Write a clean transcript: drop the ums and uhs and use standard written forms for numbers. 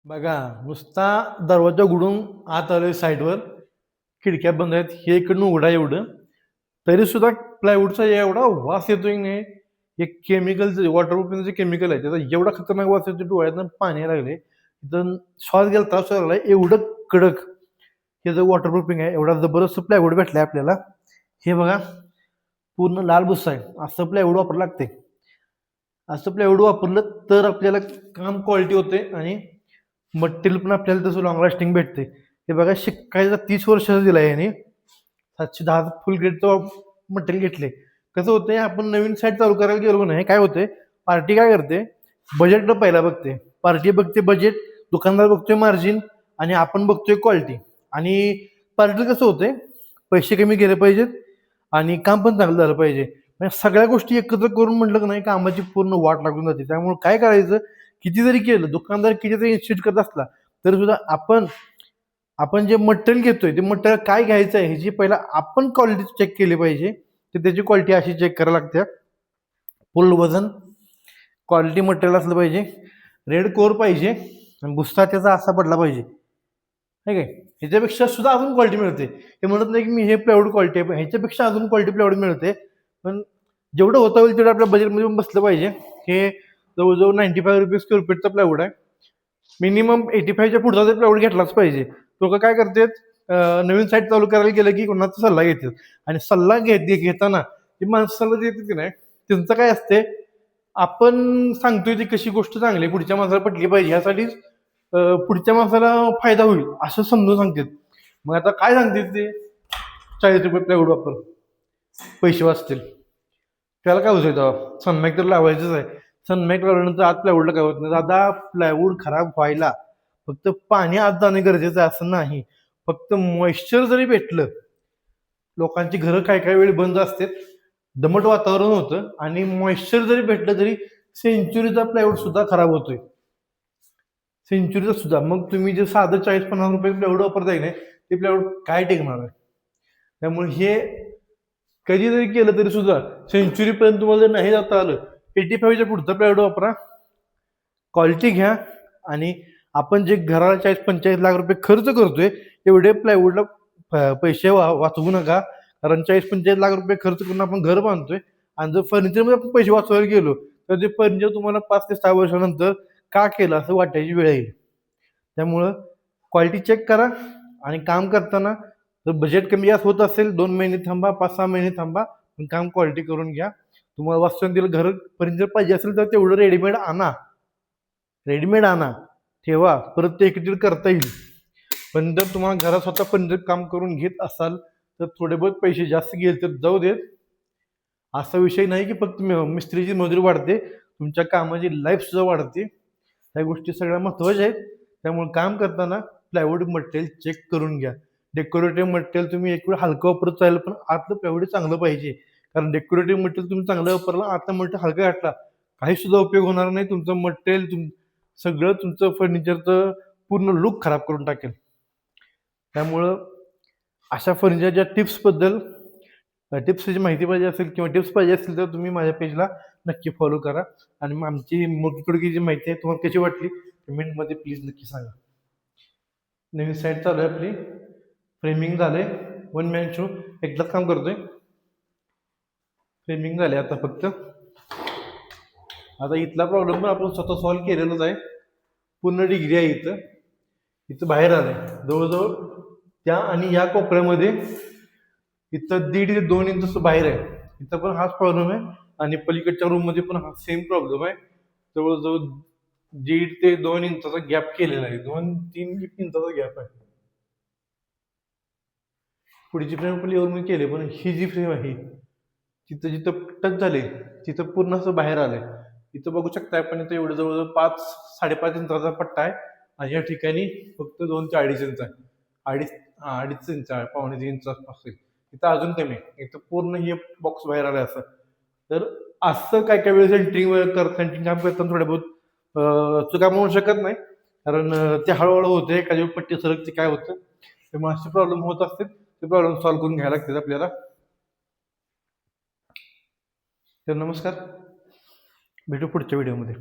बघा, नुसता दरवाजा उघडून आत आलोय साईडवर, खिडक्या बंद आहेत, हे इकडनं उघडा एवढं, तरी सुद्धा प्लायवूडचा एवढा वास येतोय नाही. हे केमिकलचं वॉटरप्रूफिंग जे केमिकल आहे त्याचा एवढा खतरनाक वास येतो, डोळ्यातनं पाणी लागले. इथं श्वास घ्यायला त्रास व्हायला लागलाय, एवढं कडक हे जर वॉटरप्रूफिंग आहे. एवढा जबरदस्त प्लायवूड भेटलाय आपल्याला. हे बघा, पूर्ण लाल भुस्सा आहे. असं प्लायवूड वापरावं लागते. असं प्लायवूड वापरलं तर आपल्याला काम क्वालिटी होते आणि मटेरियल पण आपल्याला तसं लॉंग लास्टिंग भेटते. हे बघा, शिकायचा 30 वर्षाचा दिला आहे याने. 710 फुल ग्रेडचं मटेरियल घेतले. कसं होतंय, आपण नवीन साईट चालू करायला गेलो नाही, काय होतंय, पार्टी काय करते, बजेट पहिला बघते. पार्टी बघते बजेट, दुकानदार बघतोय मार्जिन, आणि आपण बघतोय क्वालिटी. आणि पार्टीला कसं होतंय, पैसे कमी गेले पाहिजेत आणि काम पण चांगलं झालं पाहिजे. म्हणजे सगळ्या गोष्टी एकत्र करून म्हटलं की नाही, कामाची पूर्ण वाट लागून जाते. त्यामुळे काय करायचं, किती जरी केलं, दुकानदार किती जरी इन्स्टिट करत असला तरी सुद्धा आपण आपण जे मटेरियल घेतोय ते मटेरियल काय घ्यायचं आहे ह्याची पहिला आपण क्वालिटी चेक केली पाहिजे. तर त्याची क्वालिटी अशी चेक करायला लागते, फुल वजन क्वालिटी मटेरियल असलं पाहिजे, रेड कोर पाहिजे, आणि भुस्सा त्याचा असा पडला पाहिजे. ठीक आहे, ह्याच्यापेक्षा सुद्धा अजून क्वालिटी मिळते. हे म्हणत नाही की मी हे प्लायवूड क्वालिटी आहे, पण ह्याच्यापेक्षा अजून क्वालिटी प्लायवूड मिळते. पण जेवढं होता होईल तेवढं आपल्या बजेटमध्ये पण बसलं पाहिजे. हे जवळजवळ 95 रुपये स्क्वेअर फीटचा प्लायवूड आहे. मिनिमम 85च्या पुढचा जर प्लायवूड घेतलाच पाहिजे. लोक काय करतात, नवीन साईट चालू करायला गेलं की कोणाचा सल्ला घेतात, आणि सल्ला घेताना ती माणसाला जे येते की नाही, त्यांचं काय असते, आपण सांगतोय ती कशी गोष्ट चांगली पुढच्या माणसाला पटली पाहिजे, यासाठी पुढच्या माणसाला फायदा होईल असं समजून सांगतात. मग आता काय सांगतात ते, 40 रुपये प्लायवूड वापर, पैसे वाचतील. त्याला काय होतं, तेव्हा सनमाईक तर लावायचंच आहे. सनमाईक लावल्यानंतर आत प्लायवूडला काय होत नाही. दादा, प्लायवूड खराब व्हायला फक्त पाणी आत जाणे गरजेचं आहे असं नाही. फक्त मॉइश्चर जरी भेटलं, लोकांची घरं काय काय वेळी बंद असतात, दमट वातावरण होतं, आणि मॉइश्चर जरी भेटलं तरी सेंचुरीचा प्लायवूड सुद्धा खराब होतोय. सेंचुरीचा सुद्धा. मग तुम्ही जे साधं 40-50 रुपये प्लायवूड वापरताय नाही, ते प्लायवूड काय टेकणार आहे. त्यामुळे हे कधी जरी केलं तरी सुद्धा सेंचुरीपर्यंत तुम्हाला जर नाही जाता आलं, 85च्या पुढचा प्लायवूड वापरा, क्वालिटी घ्या. आणि आपण जे घराला 40-45 लाख रुपये खर्च करतोय तेवढे प्लायवूडला पैसे वाचवू नका. कारण 40-45 लाख रुपये खर्च करून आपण घर बांधतोय, आणि जर फर्निचरमध्ये आपण पैसे वाचवायला गेलो तर ते फर्निचर तुम्हाला 5 ते 6 वर्षानंतर का केलं असं वाटायची वेळ येईल. त्यामुळं क्वालिटी चेक करा, आणि काम करताना जर बजेट कमी जास्त होत असेल, 2 महिने थांबा, 5-6 महिने थांबा, पण काम क्वालिटी करून घ्या. तुम्हाला वास्तवांतील घर फर्निचर पाहिजे असेल तर तेवढं रेडीमेड आणा, ठेवा, परत ते एडिट करता येईल. पण जर तुम्हाला घरात स्वतः फर्निचर काम करून घेत असाल तर थोडे बहुत पैसे जास्त गेले तर जाऊ देत. असा विषय नाही की फक्त मिस्त्रीची मजुरी वाढते, तुमच्या कामाची लाईफ सुद्धा वाढते. ह्या गोष्टी सगळ्या महत्त्वाच्या आहेत. त्यामुळे काम करताना प्लायवूड मटेरियल चेक करून घ्या. डेकोरेटिव्ह मटेरियल तुम्ही एक वेळ हलकं वापरत चालेल, पण आतलं प्लायवूड चांगलं पाहिजे. कारण डेकोरेटिव्ह मटेरियल तुम्ही चांगलं वापरलं, आतलं मटेरियल हलकं घातला, काही सुद्धा उपयोग होणार नाही. तुमचं मटेरियल सगळं तुमचं फर्निचरचं पूर्ण लुक खराब करून टाकेल. त्यामुळं अशा फर्निचरच्या टिप्सची माहिती पाहिजे असेल किंवा टिप्स पाहिजे असतील तर तुम्ही माझ्या पेजला नक्की फॉलो करा. आणि मग आमची मोठी जी माहिती आहे तुम्हाला कशी वाटली कमेंटमध्ये प्लीज नक्की सांगा. नवीन साईट चालू आहे आपली, फ्रेमिंग झालंय, 1 मॅन शो एकदाच काम करतोय. फ्रेमिंग झाले आता फक्त. आता इथला प्रॉब्लेम पण आपण स्वतः सॉल्व्ह केलेलाच आहे. पूर्ण डिग्री आहे इथं बाहेर आलंय जवळजवळ त्या आणि या कोपऱ्यामध्ये इथं 1.5 ते 2 इंच बाहेर आहे. इथं पण हाच प्रॉब्लेम आहे, आणि पलीकडच्या रूम मध्ये पण हा सेम प्रॉब्लेम आहे. जवळजवळ 1.5 ते 2 इंचाचा गॅप केलेला आहे, 2-3 इंचाचा गॅप आहे. पुढची फ्रेम पण लेवल केले, पण ही जी फ्रेम आहे तिथं जिथं टच झाले तिथं पूर्ण असं बाहेर आलंय. इथं बघू शकता आपण, इथं एवढं जवळजवळ 5-5.5 इंचाचा पट्टा आहे, आणि या ठिकाणी फक्त 2 ते 2.5 इंच आहे. 2.5 इंच आहे, 2.25 इंच असेल. इथं अजून कमी आहे. इथं पूर्ण हे बॉक्स बाहेर आलाय असं. तर असं काय काय वेळेस सेंटरिंग काम करताना थोड्या बहुत चुका म्हणू शकत नाही, कारण ते हळूहळू होते, एखादी पट्टी सरकते, काय होतं, त्यामुळे असे प्रॉब्लेम होत असतील. ते प्रॉब्लेम सॉल्व्ह करून घ्यायला लागतात आपल्याला. तर नमस्कार, भेटू पुढच्या व्हिडिओमध्ये.